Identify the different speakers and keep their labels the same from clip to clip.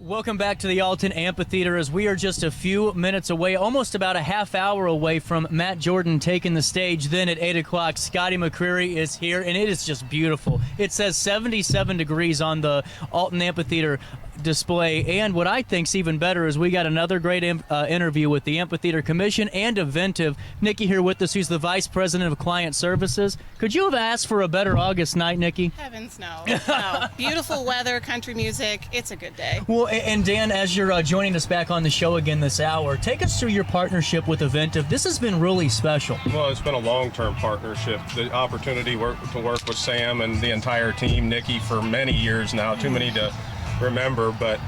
Speaker 1: Welcome back to the Alton Amphitheater as we are just a few minutes away, almost about a half hour away from Matt Jordan taking the stage. Then at 8 o'clock, Scotty McCreery is here, and it is just beautiful. It says 77 degrees on the Alton Amphitheater display, and what I think's even better is we got another great interview with the Amphitheater Commission and Eventiv. Nikki here with us, who's the Vice President of Client Services. Could you have asked for a better August night, Nikki?
Speaker 2: Heavens no. No. Beautiful weather, country music. It's a good day.
Speaker 1: Well, and Dan, as you're joining us back on the show again this hour, take us through your partnership with Eventiv. This has been really special.
Speaker 3: Well, it's been a long-term partnership. The opportunity to work with Sam and the entire team, Nikki, for many years now, too many to remember, but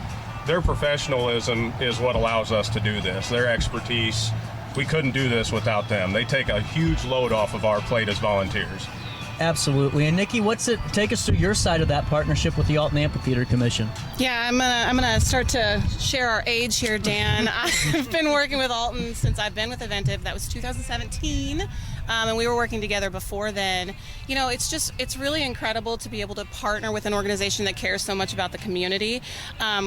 Speaker 3: their professionalism is what allows us to do this. Their expertise, we couldn't do this without them. They take a huge load off of our plate as volunteers.
Speaker 1: Absolutely. And Nikki, take us through your side of that partnership with the Alton Amphitheater Commission?
Speaker 2: Yeah, I'm gonna start to share our age here, Dan. I've been working with Alton since I've been with Eventiv. That was 2017. And we were working together before then. You know, it's really incredible to be able to partner with an organization that cares so much about the community.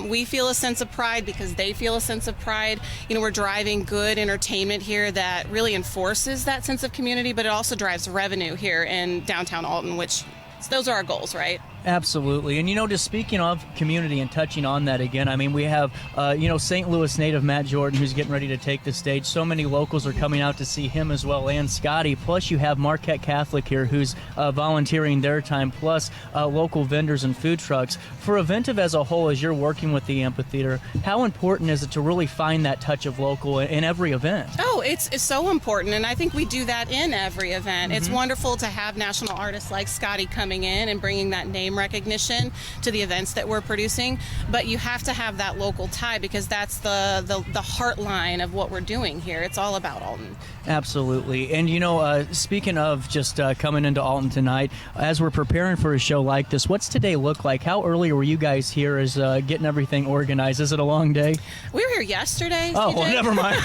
Speaker 2: We feel a sense of pride because they feel a sense of pride. You know, we're driving good entertainment here that really enforces that sense of community, but it also drives revenue here in downtown Alton, which those are our goals, right?
Speaker 1: Absolutely. And, you know, just speaking of community and touching on that again, I mean, we have, St. Louis native Matt Jordan, who's getting ready to take the stage. So many locals are coming out to see him as well, and Scotty. Plus, you have Marquette Catholic here, who's volunteering their time, plus local vendors and food trucks. For Eventiv as a whole, as you're working with the amphitheater, how important is it to really find that touch of local in every event?
Speaker 2: Oh, it's so important, and I think we do that in every event. It's wonderful to have national artists like Scotty coming in and bringing that name recognition to the events that we're producing, but you have to have that local tie because that's the heart line of what we're doing here. It's all about Alton.
Speaker 1: Absolutely. And, you know, speaking of just coming into Alton tonight, as we're preparing for a show like this, what's today look like? How early were you guys here as getting everything organized? Is it a long day?
Speaker 2: We were here yesterday.
Speaker 1: Oh, well, never mind.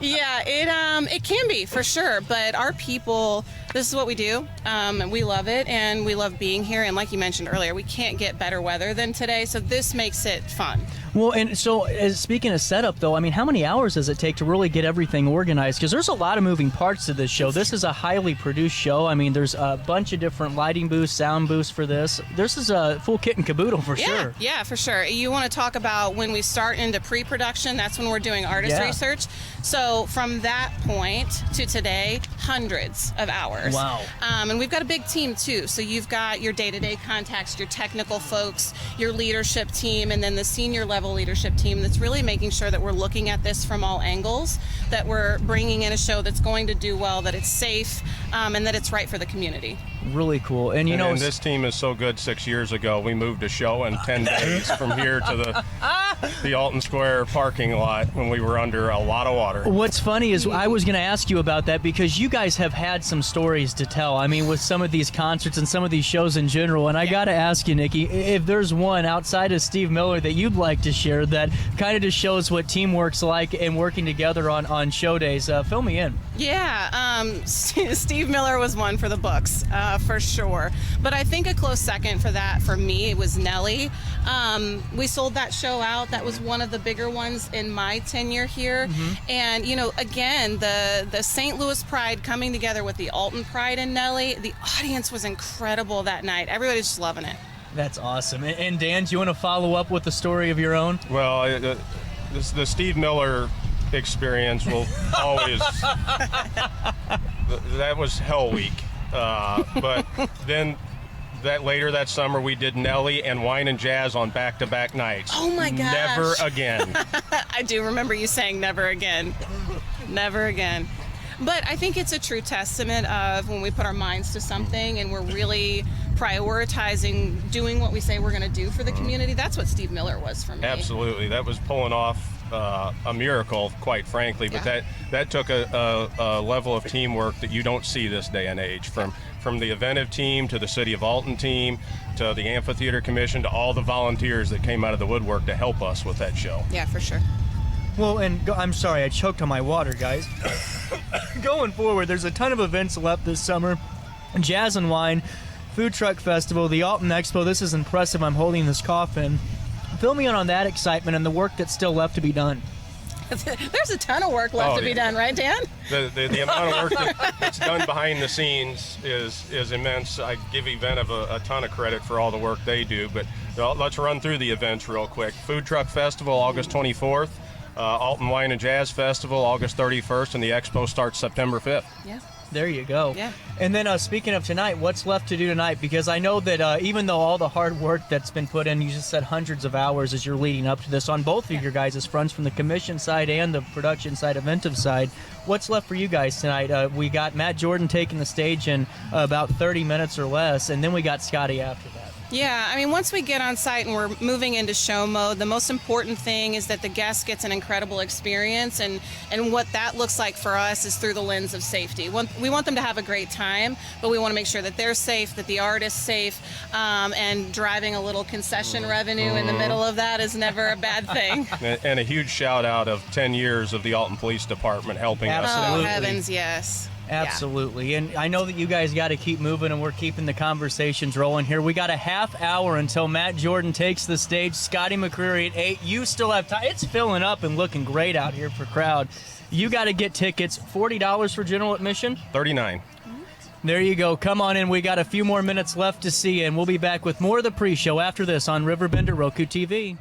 Speaker 2: Yeah, it can be for sure, but our people, this is what we do, and we love it, and we love being here. And like you mentioned earlier, we can't get better weather than today, so this makes it fun.
Speaker 1: Well, and so speaking of setup, though, I mean, how many hours does it take to really get everything organized? Because there's a lot of moving parts to this show. This is a highly produced show. I mean, there's a bunch of different lighting booths, sound booths for this. This is a full kit and caboodle for sure.
Speaker 2: Yeah, for sure. You want to talk about when we start into pre-production, that's when we're doing artist research. So from that point to today, hundreds of hours.
Speaker 1: Wow.
Speaker 2: And we've got a big team, too. So you've got your day-to-day contacts, your technical folks, your leadership team, and then the senior level leadership team that's really making sure that we're looking at this from all angles, that we're bringing in a show that's going to do well, that it's safe, and that it's right for the community.
Speaker 1: Really cool. And,
Speaker 3: and this team is so good. 6 years ago, we moved a show in 10 days from here to the Alton Square parking lot when we were under a lot of water.
Speaker 1: What's funny is I was going to ask you about that because you guys have had some stories to tell. I mean, with some of these concerts and some of these shows in general. And I got to ask you, Nikki, if there's one outside of Steve Miller that you'd like to share that kind of just shows what teamwork's like and working together on show days, fill me in.
Speaker 2: Yeah, Steve Miller was one for the books, for sure. But I think a close second for that, for me, it was Nelly. We sold that show out. That was one of the bigger ones in my tenure here. And, you know, again, the St. Louis pride coming together with the Alton pride and Nelly, the audience was incredible that night. Everybody's just loving it.
Speaker 1: That's awesome. And Dan, do you want to follow up with a story of your own?
Speaker 3: Well, the Steve Miller experience will always that was Hell Week, but then later that summer we did Nelly and Wine and Jazz on back-to-back nights.
Speaker 2: Oh my gosh,
Speaker 3: never again.
Speaker 2: I do remember you saying never again. Never again. But I think it's a true testament of when we put our minds to something and we're really prioritizing doing what we say we're going to do for the community. That's what Steve Miller was for me.
Speaker 3: Absolutely. That was pulling off a miracle, quite frankly. But that took a level of teamwork that you don't see this day and age. From the Eventiv team to the City of Alton team to the Amphitheater Commission to all the volunteers that came out of the woodwork to help us with that show.
Speaker 2: Yeah, for sure.
Speaker 1: Well, and I'm sorry, I choked on my water, guys. Going forward, there's a ton of events left this summer. Jazz and Wine, Food Truck Festival, the Alton Expo. This is impressive. I'm holding this coffin. Fill me in on that excitement and the work that's still left to be done.
Speaker 2: There's a ton of work left to be done, right, Dan?
Speaker 3: The amount of work that's done behind the scenes is immense. I give Eventiv a ton of credit for all the work they do, but let's run through the events real quick. Food Truck Festival, August 24th. Alton Wine and Jazz Festival, August 31st, and the expo starts September 5th.
Speaker 2: Yeah.
Speaker 1: There you go.
Speaker 2: Yeah.
Speaker 1: And then speaking of tonight, what's left to do tonight? Because I know that even though all the hard work that's been put in, you just said hundreds of hours as you're leading up to this on both of your guys' fronts, from the commission side and the production side, Eventiv side. What's left for you guys tonight? We got Matt Jordan taking the stage in about 30 minutes or less, and then we got Scotty after that.
Speaker 2: Yeah, I mean, once we get on site and we're moving into show mode, the most important thing is that the guest gets an incredible experience, and what that looks like for us is through the lens of safety. We want them to have a great time, but we want to make sure that they're safe, that the artist's safe, and driving a little concession revenue in the middle of that is never a bad thing.
Speaker 3: And a huge shout out of 10 years of the Alton Police Department helping us.
Speaker 1: Absolutely.
Speaker 2: Oh, heavens, yes.
Speaker 1: Absolutely. And I know that you guys got to keep moving, and we're keeping the conversations rolling here. We got a half hour until Matt Jordan takes the stage. Scotty McCreery at 8. You still have time. It's filling up and looking great out here for crowd. You got to get tickets. $40 for general admission?
Speaker 3: $39.
Speaker 1: There you go. Come on in. We got a few more minutes left to see, and we'll be back with more of the pre-show after this on RiverBender Roku TV.